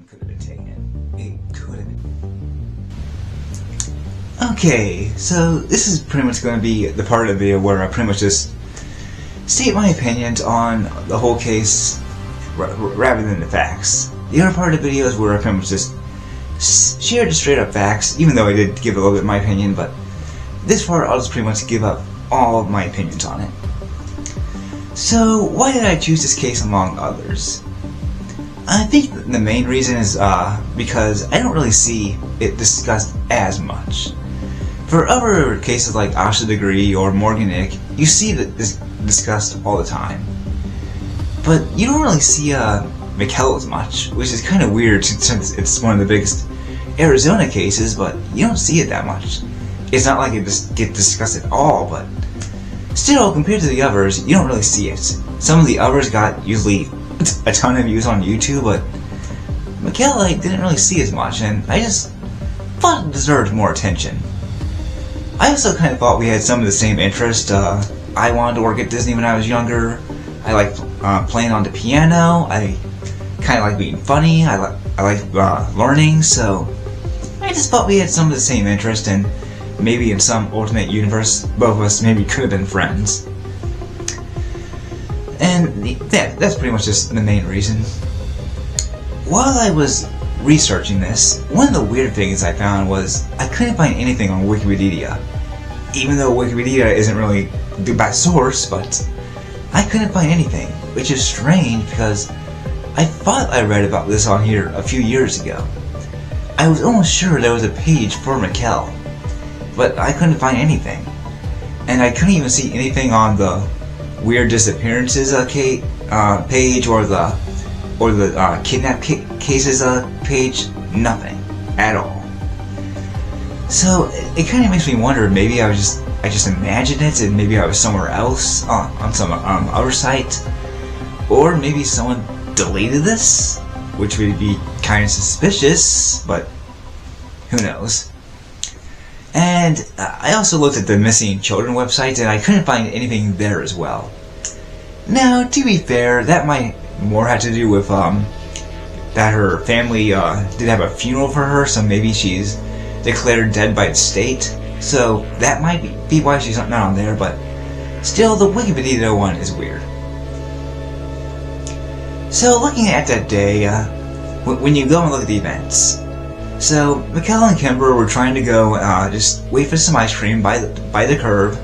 could have been taken. It could have been. Okay, so this is pretty much going to be the part of the video where I pretty much just state my opinions on the whole case rather than the facts. The other part of the video is where I pretty much just share the straight up facts, even though I did give a little bit of my opinion, but this part I'll just pretty much give up all of my opinions on it. So, why did I choose this case among others? I think the main reason is because I don't really see it discussed as much. For other cases like Asha Degree or Morgan Nick, you see this discussed all the time. But you don't really see Mikelle as much, which is kind of weird since it's one of the biggest Arizona cases, but you don't see it that much. It's not like it just gets discussed at all, but still, compared to the others, you don't really see it. Some of the others got usually a ton of views on YouTube, but Mikelle didn't really see as much, and I just thought it deserved more attention. I also kind of thought we had some of the same interests. I wanted to work at Disney when I was younger. I liked playing on the piano. I kind of like being funny. I like learning, so I just thought we had some of the same interests, and maybe in some alternate universe, both of us maybe could have been friends. And that's pretty much just the main reason. While I was researching this, one of the weird things I found was I couldn't find anything on Wikipedia. Even though Wikipedia isn't really the best source, but I couldn't find anything, which is strange because I thought I read about this on here a few years ago. I was almost sure there was a page for Mikelle, but I couldn't find anything. And I couldn't even see anything on the weird disappearances page or the kidnap cases page. Nothing at all. So it kind of makes me wonder, maybe I just imagined it, and maybe I was somewhere else on some other site, or maybe someone deleted this, which would be kind of suspicious, but who knows. And I also looked at the missing children website, and I couldn't find anything there as well. Now, to be fair, that might more have to do with that her family did have a funeral for her, so maybe she's declared dead by the state. So that might be why she's not on there, but still, the Wikipedia one is weird. So looking at that day, when you go and look at the events, so Mikelle and Kimber were trying to go just wait for some ice cream by the curb,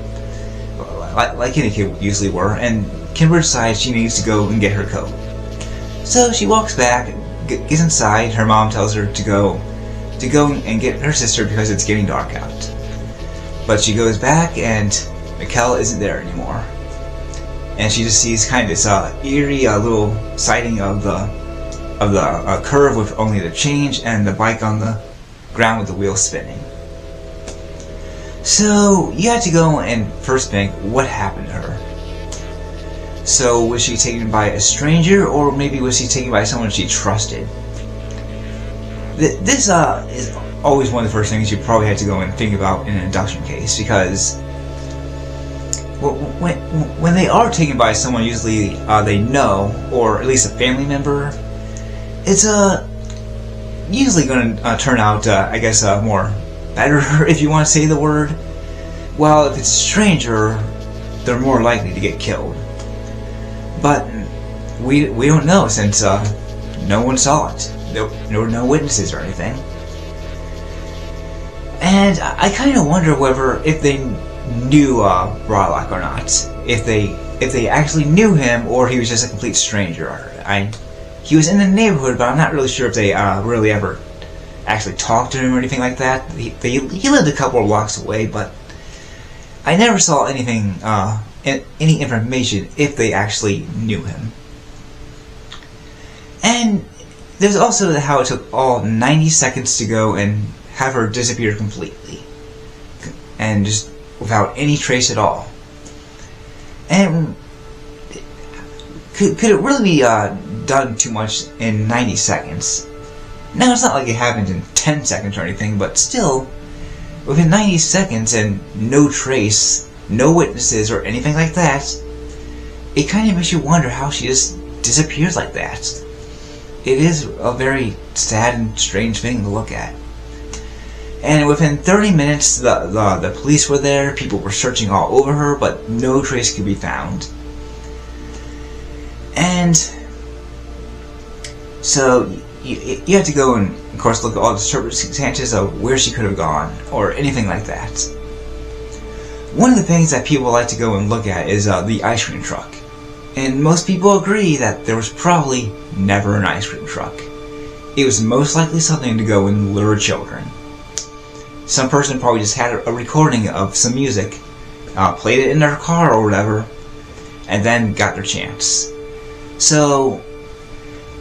like any kid usually were, and Kimber decides she needs to go and get her coat. So she walks back, gets inside. Her mom tells her to go and get her sister because it's getting dark out. But she goes back and Mikelle isn't there anymore, and she just sees kind of this eerie little sighting of the curve with only the change and the bike on the ground with the wheels spinning. So you have to go and first think, what happened to her? So was she taken by a stranger, or maybe was she taken by someone she trusted? This is always one of the first things you probably have to go and think about in an abduction case, because when they are taken by someone usually they know, or at least a family member, it's usually going to turn out, I guess, more better, if you want to say the word. While if it's a stranger, they're more likely to get killed. But we don't know, since no one saw it. There were no witnesses or anything. And I kind of wonder whether if they knew Bralock or not, if they actually knew him, or he was just a complete stranger. He was in the neighborhood, but I'm not really sure if they really ever actually talked to him or anything like that. He lived a couple of blocks away, but I never saw anything, any information if they actually knew him. And there's also how it took all 90 seconds to go and have her disappear completely, and just without any trace at all. And could it really be done too much in 90 seconds? Now, it's not like it happened in 10 seconds or anything, but still, within 90 seconds and no trace, no witnesses or anything like that, it kind of makes you wonder how she just disappears like that. it is a very sad and strange thing to look at. And within 30 minutes, the police were there, people were searching all over her, but no trace could be found. And so you have to go and, of course, look at all the circumstances of where she could have gone, or anything like that. One of the things that people like to go and look at is the ice cream truck. And most people agree that there was probably never an ice cream truck. It was most likely something to go and lure children. Some person probably just had a recording of some music, played it in their car or whatever, and then got their chance. So,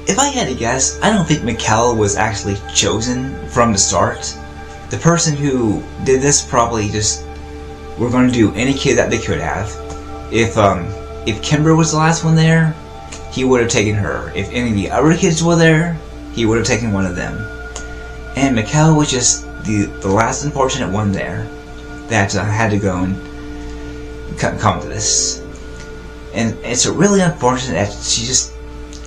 if I had to guess, I don't think Mikelle was actually chosen from the start. The person who did this probably just were going to do any kid that they could have. If Kimber was the last one there, he would have taken her. If any of the other kids were there, he would have taken one of them. And Mikelle was just the last unfortunate one there that had to go and come to this. And it's really unfortunate that she just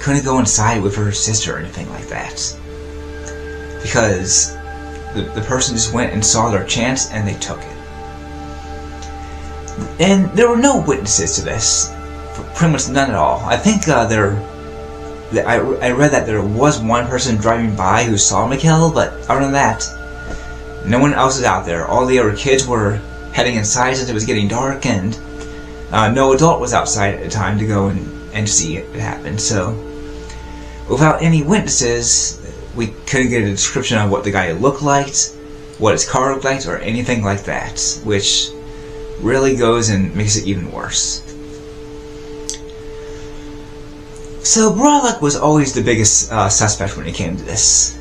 couldn't go inside with her sister or anything like that. Because the person just went and saw their chance and they took it. And there were no witnesses to this. Pretty much none at all. I think I read that there was one person driving by who saw Mikelle, but other than that, no one else is out there. All the other kids were heading inside since it was getting dark, and no adult was outside at the time to go and see it happen. So, without any witnesses, we couldn't get a description of what the guy looked like, what his car looked like, or anything like that, which really goes and makes it even worse. So Brolick was always the biggest suspect when it came to this.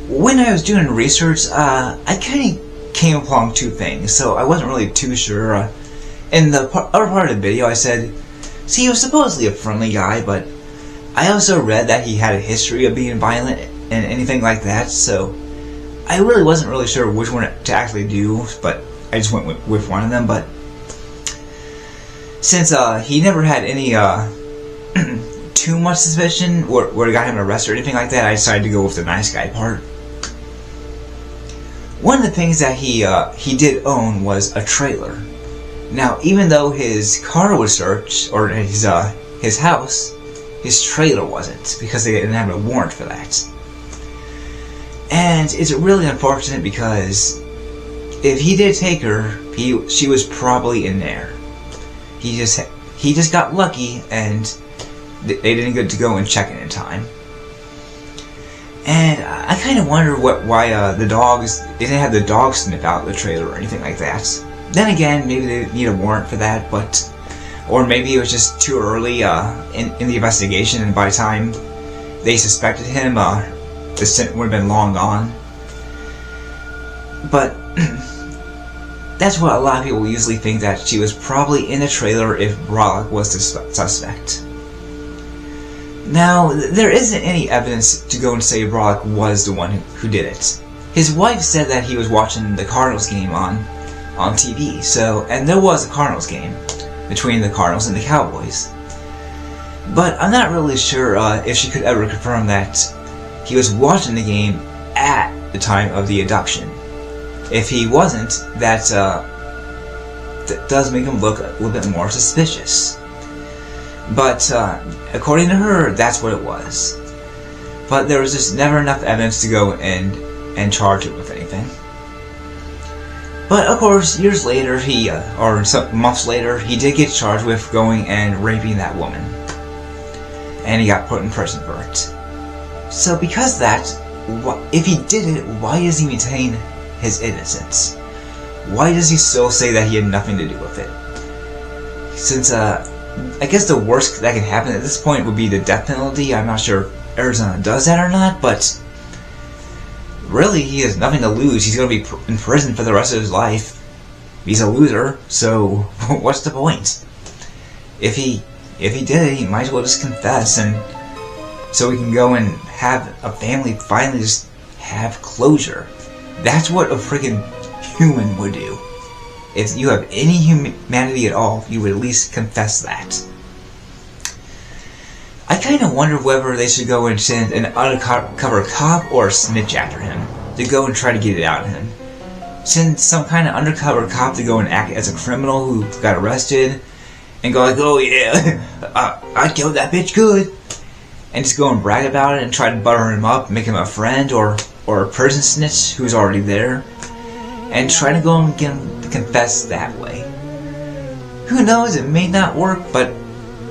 When I was doing research, I kind of came upon two things, so I wasn't really too sure. In the other part of the video, I said, see, he was supposedly a friendly guy, but I also read that he had a history of being violent and anything like that, so I really wasn't really sure which one to actually do, but I just went with one of them. But since he never had any too much suspicion where it got him arrested or anything like that, I decided to go with the nice guy part. One of the things that he did own was a trailer. Now, even though his car was searched, or his house, his trailer wasn't, because they didn't have a warrant for that. And it's really unfortunate because if he did take her, she was probably in there. He just got lucky, and they didn't get to go and check it in time. And I kind of wonder why the dogs, they didn't have the dogs sniff out the trailer or anything like that. Then again, maybe they need a warrant for that, or maybe it was just too early in the investigation, and by the time they suspected him, the scent would have been long gone. But that's what a lot of people usually think, that she was probably in the trailer if Brolick was the suspect. Now, there isn't any evidence to go and say Brolick was the one who did it. His wife said that he was watching the Cardinals game on TV, and there was a Cardinals game between the Cardinals and the Cowboys. But I'm not really sure if she could ever confirm that he was watching the game at the time of the abduction. If he wasn't, that does make him look a little bit more suspicious. But according to her, that's what it was. But there was just never enough evidence to go and charge it with anything. But of course, years later, or some months later, he did get charged with going and raping that woman. And he got put in prison for it. So because of that, if he did it, why does he maintain his innocence? Why does he still say that he had nothing to do with it? Since, I guess the worst that can happen at this point would be the death penalty. I'm not sure if Arizona does that or not, but really, he has nothing to lose. He's going to be in prison for the rest of his life. He's a loser, so what's the point? If he did it, he might as well just confess, and so we can go and have a family finally just have closure. That's what a freaking human would do. If you have any humanity at all, you would at least confess that. I kind of wonder whether they should go and send an undercover cop or a snitch after him to go and try to get it out of him. Send some kind of undercover cop to go and act as a criminal who got arrested and go like, oh yeah, I killed that bitch good. And just go and brag about it and try to butter him up, make him a friend or a prison snitch who's already there. And try to go and get him to confess that way. Who knows, it may not work, but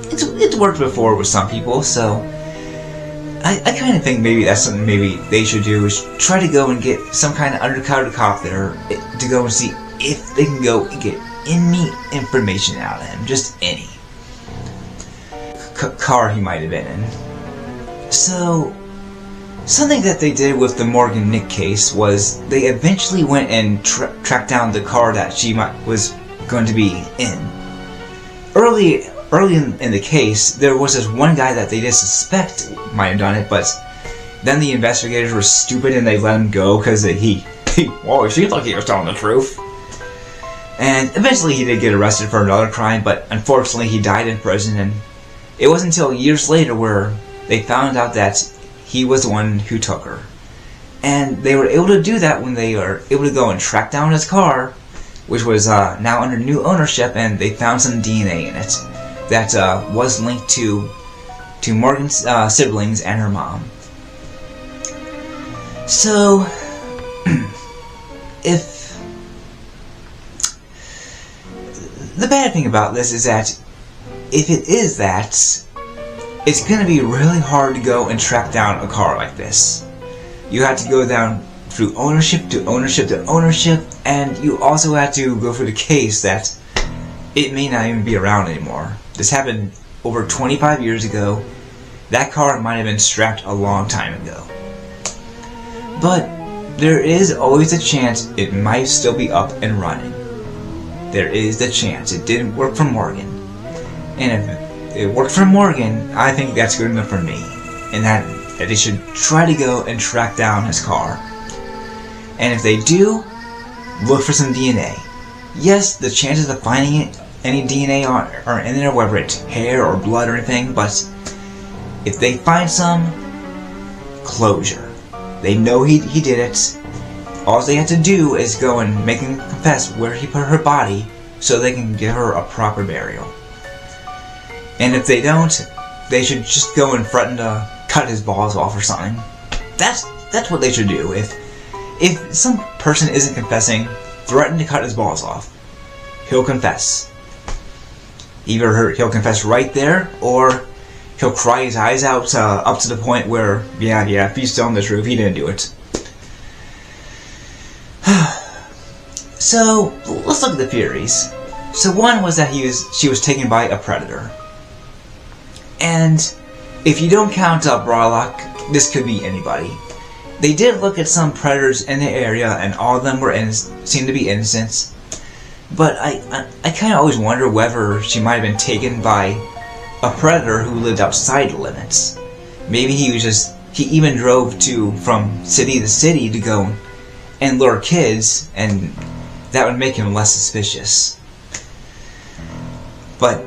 it's worked before with some people, so I kind of think maybe that's something maybe they should do, is try to go and get some kind of undercover cop there to go and see if they can go and get any information out of him, just any car he might have been in. So, something that they did with the Morgan Nick case was they eventually went and tracked down the car that she was going to be in. Early in the case, there was this one guy that they did suspect might have done it, but then the investigators were stupid and they let him go because he seemed like he was telling the truth. And eventually he did get arrested for another crime, but unfortunately he died in prison, and it wasn't until years later where they found out that he was the one who took her. And they were able to do that when they were able to go and track down his car, which was now under new ownership, and they found some DNA in it that was linked to Morgan's siblings and her mom. So, if the bad thing about this is that if it is that, it's going to be really hard to go and track down a car like this. You have to go down through ownership to ownership to ownership, and you also have to go through the case that it may not even be around anymore. This happened over 25 years ago. That car might have been scrapped a long time ago. But there is always a chance it might still be up and running. There is the chance. It didn't work for Morgan. And if it worked for Morgan, I think that's good enough for me. And that they should try to go and track down his car. And if they do, look for some DNA. Yes, the chances of finding any DNA are in there, whether it's hair or blood or anything, but if they find some, closure. They know he did it. All they have to do is go and make him confess where he put her body so they can give her a proper burial. And if they don't, they should just go and threaten to cut his balls off or something. That's what they should do. If some person isn't confessing, threaten to cut his balls off. He'll confess. Either he'll confess right there, or he'll cry his eyes out up to the point where, yeah, if he's telling the truth, he didn't do it. So, let's look at the theories. So one was that she was taken by a predator. And if you don't count Brolock, this could be anybody. They did look at some predators in the area, and all of them seemed to be innocent. But I kind of always wonder whether she might have been taken by a predator who lived outside the limits. Maybe he even drove from city to city to go and lure kids, and that would make him less suspicious. But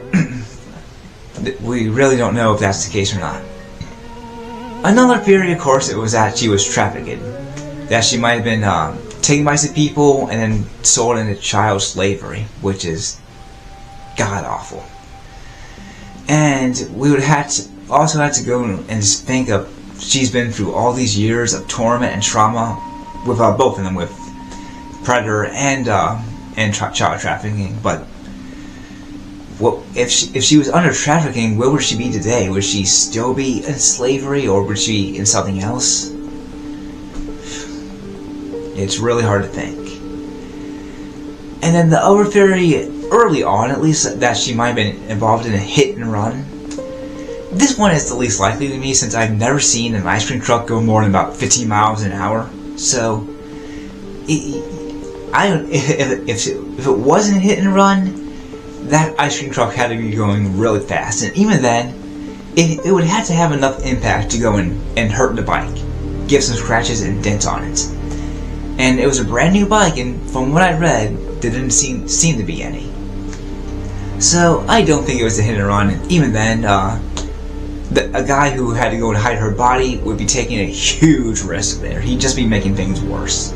we really don't know if that's the case or not. Another theory, of course, it was that she was trafficked. That she might have been taken by some people and then sold into child slavery, which is god-awful. And we would also have to go and just think of, she's been through all these years of torment and trauma with both of them, with predator and child trafficking. But if she was under trafficking, where would she be today? Would she still be in slavery, or would she in something else? It's really hard to think. And then the other theory, early on at least, that she might have been involved in a hit and run. This one is the least likely to me, since I've never seen an ice cream truck go more than about 15 miles an hour. So, if it wasn't a hit and run, that ice cream truck had to be going really fast. And even then, it would have to have enough impact to go and hurt the bike, give some scratches and dents on it. And it was a brand new bike, and from what I read, there didn't seem to be any. So I don't think it was a hit and run. And even then, a guy who had to go and hide her body would be taking a huge risk there. He'd just be making things worse.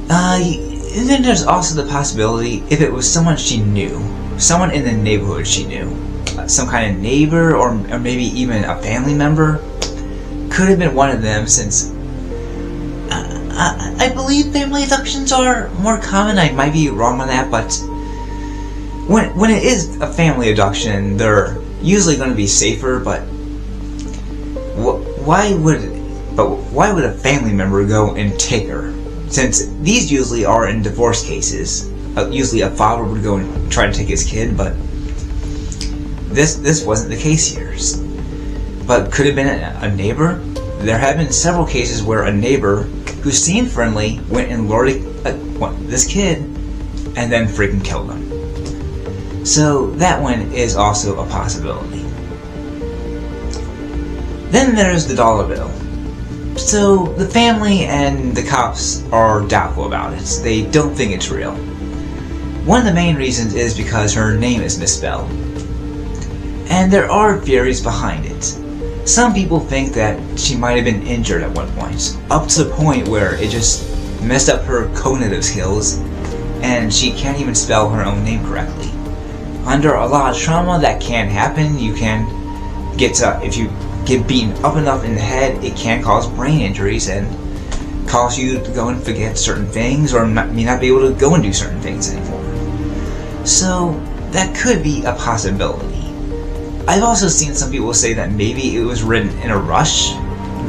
And then there's also the possibility if it was someone she knew, someone in the neighborhood she knew, some kind of neighbor or maybe even a family member, could have been one of them, since I believe family abductions are more common. I might be wrong on that, but when it is a family abduction, they're usually going to be safer. But why would a family member go and take her? Since these usually are in divorce cases, usually a father would go and try to take his kid, but this wasn't the case here. But could have been a neighbor. There have been several cases where a neighbor who seemed friendly went and lured this kid and then freaking killed him. So that one is also a possibility. Then there's the dollar bill. So the family and the cops are doubtful about it. They don't think it's real. One of the main reasons is because her name is misspelled. And there are theories behind it. Some people think that she might have been injured at one point, up to the point where it just messed up her cognitive skills and she can't even spell her own name correctly. Under a lot of trauma, that can happen. You can get if you get beaten up enough in the head, it can cause brain injuries and cause you to go and forget certain things, or may not be able to go and do certain things anymore. So that could be a possibility. I've also seen some people say that maybe it was written in a rush,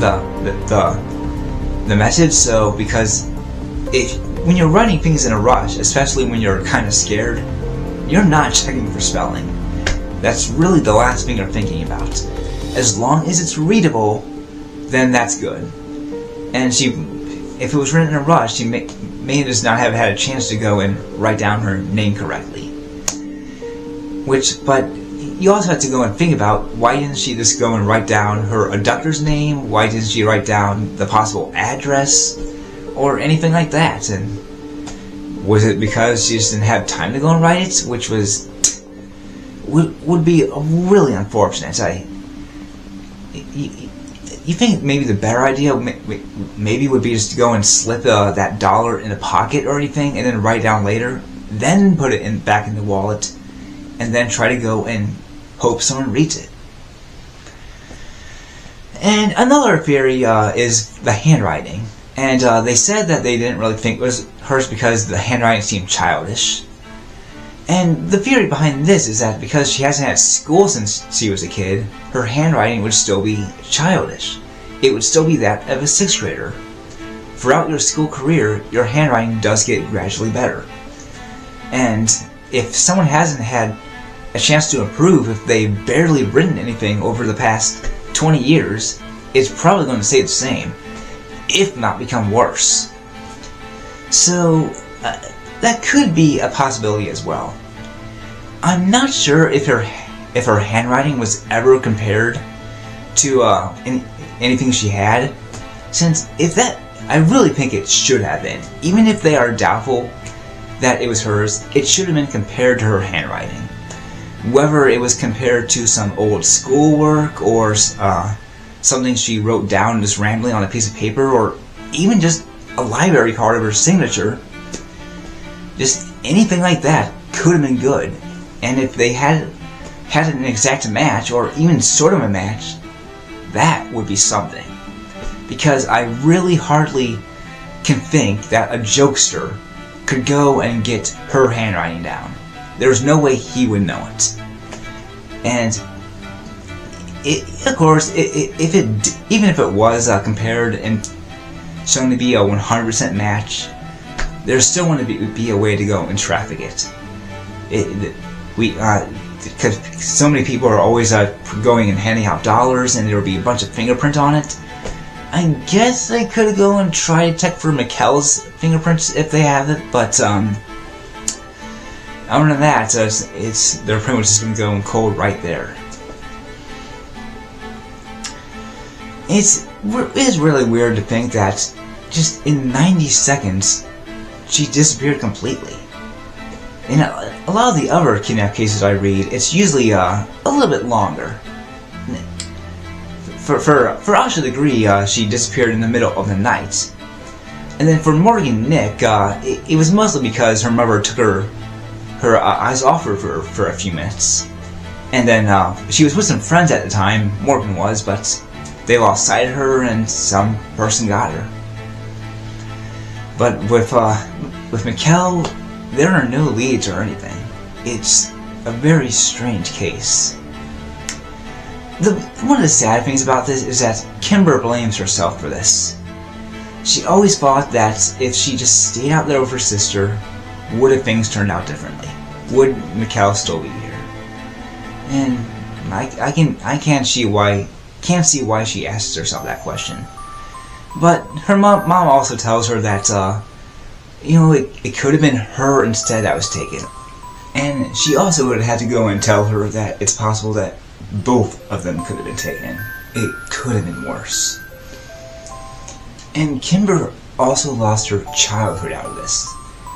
the message. So because when you're writing things in a rush, especially when you're kind of scared, you're not checking for spelling. That's really the last thing you're thinking about. As long as it's readable, then that's good. And if it was written in a rush, she may just not have had a chance to go and write down her name correctly. But you also have to go and think about, why didn't she just go and write down her abductor's name? Why didn't she write down the possible address or anything like that? And was it because she just didn't have time to go and write it, which would be really unfortunate. You think maybe the better idea maybe would be just to go and slip that dollar in a pocket or anything, and then write down later, then put it back in the wallet, and then try to go and hope someone reads it. And another theory is the handwriting. And they said that they didn't really think it was hers because the handwriting seemed childish. And the theory behind this is that because she hasn't had school since she was a kid, her handwriting would still be childish. It would still be that of a 6th grader. Throughout your school career, your handwriting does get gradually better. And if someone hasn't had a chance to improve, if they've barely written anything over the past 20 years, it's probably going to stay the same, if not become worse. So that could be a possibility as well. I'm not sure if her handwriting was ever compared to anything she had, since I really think it should have been. Even if they are doubtful that it was hers, it should have been compared to her handwriting. Whether it was compared to some old schoolwork or something she wrote down just randomly on a piece of paper, or even just a library card of her signature, just anything like that could have been good. And if they had an exact match, or even sort of a match, that would be something. Because I really hardly can think that a jokester could go and get her handwriting down. There's no way he would know it. And of course, even if it was compared and shown to be a 100% match, there's still going to be a way to go and traffic it. Because so many people are always going and handing out dollars, and there will be a bunch of fingerprints on it. I guess they could go and try to check for Mikelle's fingerprints if they have it, but other than that, they're pretty much just going to go in cold right there. It is really weird to think that just in 90 seconds, she disappeared completely. In a lot of the other kidnap cases I read, it's usually a little bit longer. For Asha the Gree, she disappeared in the middle of the night. And then for Morgan Nick, it was mostly because her mother took her eyes off her for a few minutes. And then she was with some friends at the time, Morgan was, but they lost sight of her and some person got her. But with Mikelle, there are no leads or anything. It's a very strange case. One of the sad things about this is that Kimber blames herself for this. She always thought that if she just stayed out there with her sister, would have things turned out differently? Would Mikelle still be here? And I can't see why she asks herself that question. But her mom also tells her that it could have been her instead that was taken. And she also would have had to go and tell her that it's possible that both of them could have been taken. It could have been worse. And Kimber also lost her childhood out of this,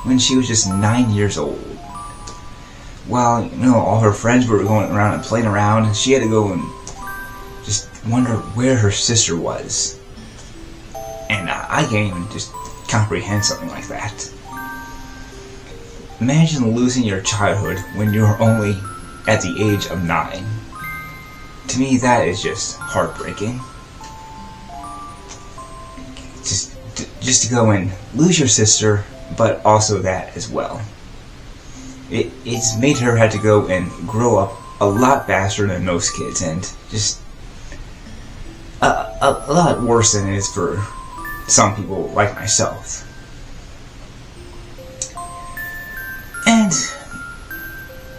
when she was just 9 years old. While, all her friends were going around and playing around, she had to go and just wonder where her sister was. And I can't even just comprehend something like that. Imagine losing your childhood when you're only at the age of 9. To me, that is just heartbreaking. Just to go and lose your sister, but also that as well. It's made her have to go and grow up a lot faster than most kids, and just a lot worse than it is for some people like myself. And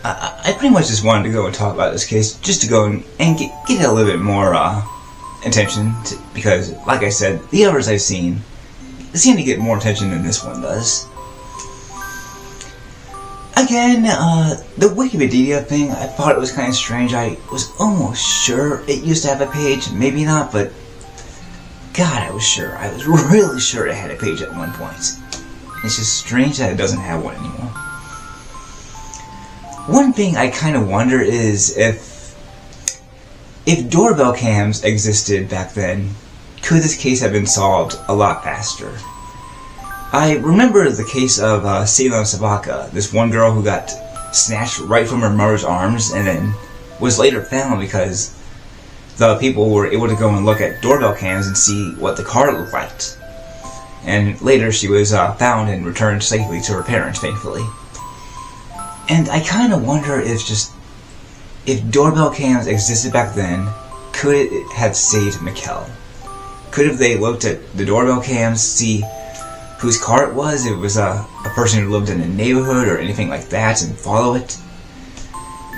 I pretty much just wanted to go and talk about this case, just to go and get a little bit more attention, because, like I said, the others I've seen seem to get more attention than this one does. Again, the Wikipedia thing, I thought it was kind of strange. I was almost sure it used to have a page, maybe not, but God, I was sure. I was really sure it had a page at one point. It's just strange that it doesn't have one anymore. One thing I kind of wonder is if doorbell cams existed back then, could this case have been solved a lot faster? I remember the case of Salem Sabaka, this one girl who got snatched right from her mother's arms and then was later found because the people were able to go and look at doorbell cams and see what the car looked like. And later she was found and returned safely to her parents, thankfully. And I kind of wonder if doorbell cams existed back then, could it have saved Mikelle? Could have they looked at the doorbell cams, see whose car it was, if it was a person who lived in a neighborhood or anything like that, and follow it?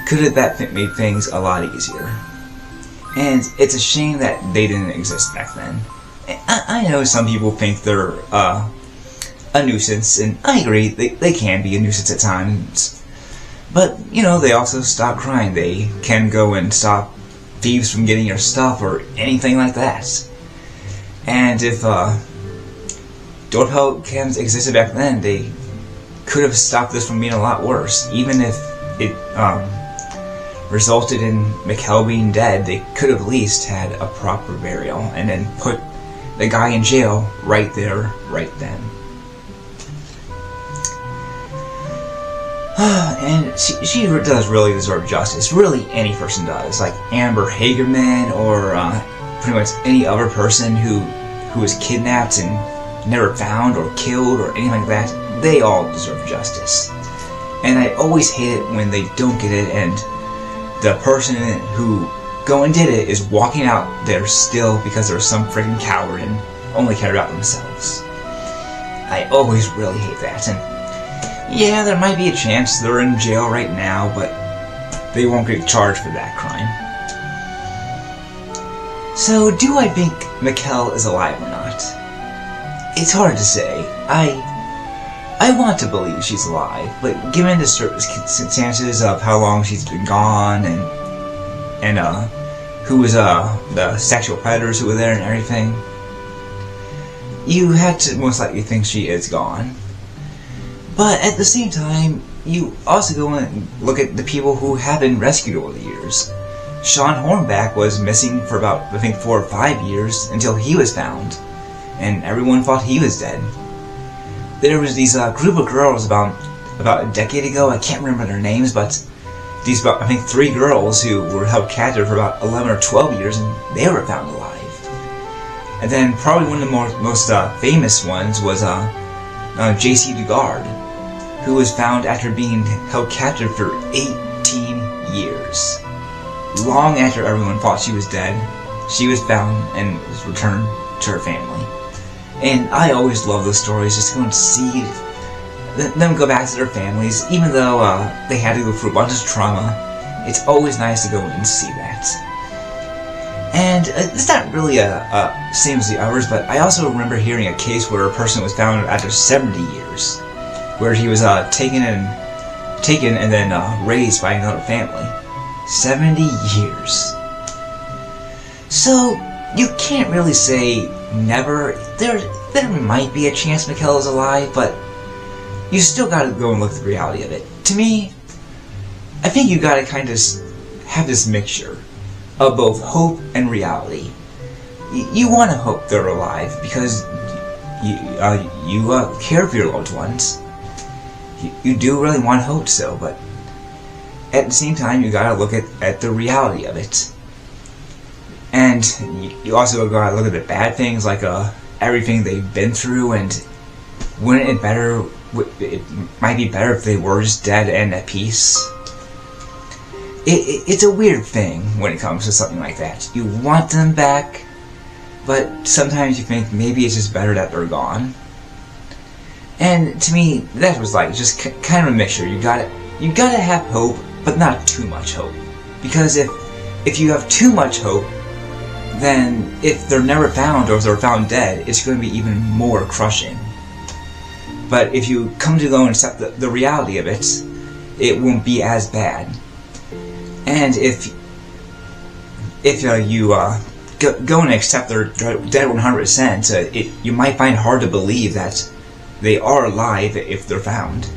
Could have that made things a lot easier? And it's a shame that they didn't exist back then. I know some people think they're a nuisance, and I agree, they can be a nuisance at times. But, they also stop crime. They can go and stop thieves from getting your stuff or anything like that. And if doorbell cams existed back then, they could have stopped this from being a lot worse. Even if it resulted in Mikelle being dead, they could have at least had a proper burial and then put the guy in jail right there, right then. And she does really deserve justice. Really, any person does. Like Amber Hagerman, or pretty much any other person who was kidnapped and never found or killed or anything like that. They all deserve justice. And I always hate it when they don't get it, and the person who go and did it is walking out there still because they're some freaking coward and only care about themselves. I always really hate that. And yeah, there might be a chance they're in jail right now, but they won't get charged for that crime. So, do I think Mikelle is alive or not? It's hard to say. I want to believe she's alive, but given the circumstances of how long she's been gone and who was the sexual predators who were there and everything, you had to most likely think she is gone. But at the same time, you also go and look at the people who have been rescued over the years. Sean Hornback was missing for about, I think, 4 or 5 years until he was found, and everyone thought he was dead. There was these group of girls about a decade ago, I can't remember their names, but these about, I think, 3 girls who were held captive for about 11 or 12 years, and they were found alive. And then probably one of the most famous ones was J.C. Dugard, who was found after being held captive for 18 years. Long after everyone thought she was dead, she was found and was returned to her family. And I always love those stories, just going to see them go back to their families, even though they had to go through a bunch of trauma. It's always nice to go and see that. And it's not really same as the others, but I also remember hearing a case where a person was found after 70 years, where he was taken and then raised by another family. 70 years. So you can't really say never. There might be a chance Mikelle is alive, but you still gotta go and look at the reality of it. To me, I think you gotta kind of have this mixture of both hope and reality. You want to hope they're alive because you care for your loved ones. You do really want to hope so, but at the same time, you gotta look at the reality of it. And you also gotta look at the bad things, like everything they've been through, and wouldn't it better? It might be better if they were just dead and at peace. It's a weird thing when it comes to something like that. You want them back, but sometimes you think maybe it's just better that they're gone. And to me, that was like just kind of a mixture. You gotta have hope, but not too much hope. Because if you have too much hope, then if they're never found or if they're found dead, it's going to be even more crushing. But if you come to go and accept the reality of it, it won't be as bad. And if you go and accept they're dead 100%, you might find it hard to believe that they are alive if they're found.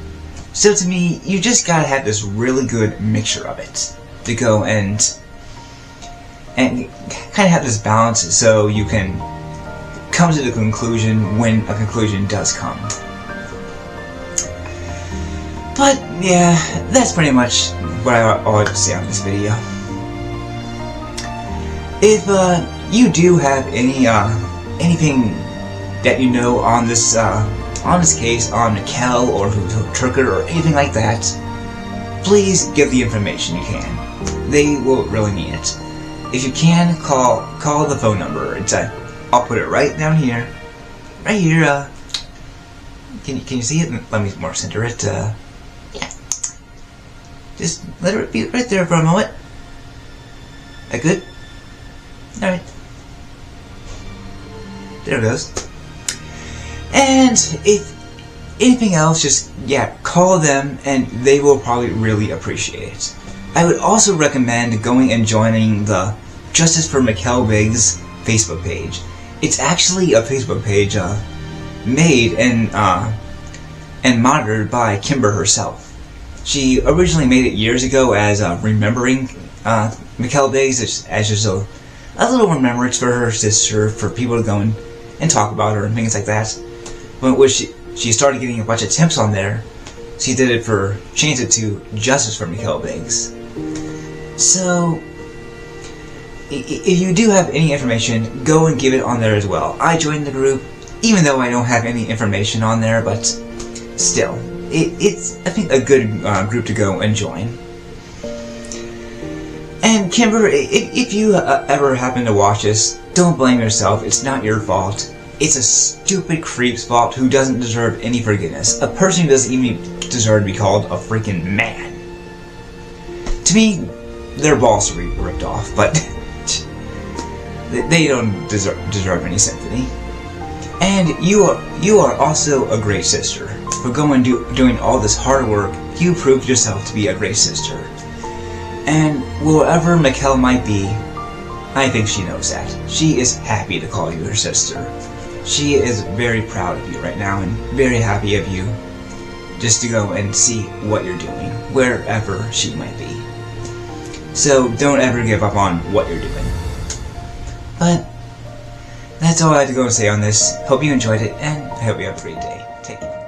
So to me, you just gotta have this really good mixture of it to go and kind of have this balance so you can come to the conclusion when a conclusion does come. But yeah, that's pretty much what I have to say on this video. If you do have anything that you know on this case, on Mikelle or who took her or anything like that, please give the information you can. They will really need it. If you can, call the phone number. I'll put it right down here. Right here. Can you see it? Let me more center it. Yeah. Just let it be right there for a moment. That good? Alright. There it goes. And if anything else, just, call them and they will probably really appreciate it. I would also recommend going and joining the Justice for Mikelle Biggs Facebook page. It's actually a Facebook page made and monitored by Kimber herself. She originally made it years ago as remembering Mikelle Biggs as just a little remembrance for her sister, for people to go and talk about her and things like that. But when she started getting a bunch of tips on there, she changed it to Justice for Mikelle Biggs. So, if you do have any information, go and give it on there as well. I joined the group, even though I don't have any information on there, but still, it's, I think, a good group to go and join. And Kimber, if you ever happen to watch this, don't blame yourself. It's not your fault. It's a stupid creep's fault who doesn't deserve any forgiveness. A person who doesn't even deserve to be called a freaking man. To me, their balls are ripped off, but they don't deserve any sympathy. And you are also a great sister. For going doing all this hard work, you proved yourself to be a great sister. And wherever Mikelle might be, I think she knows that. She is happy to call you her sister. She is very proud of you right now and very happy of you just to go and see what you're doing, wherever she might be. So don't ever give up on what you're doing. But that's all I had to go and say on this. Hope you enjoyed it, and I hope you have a great day. Take care.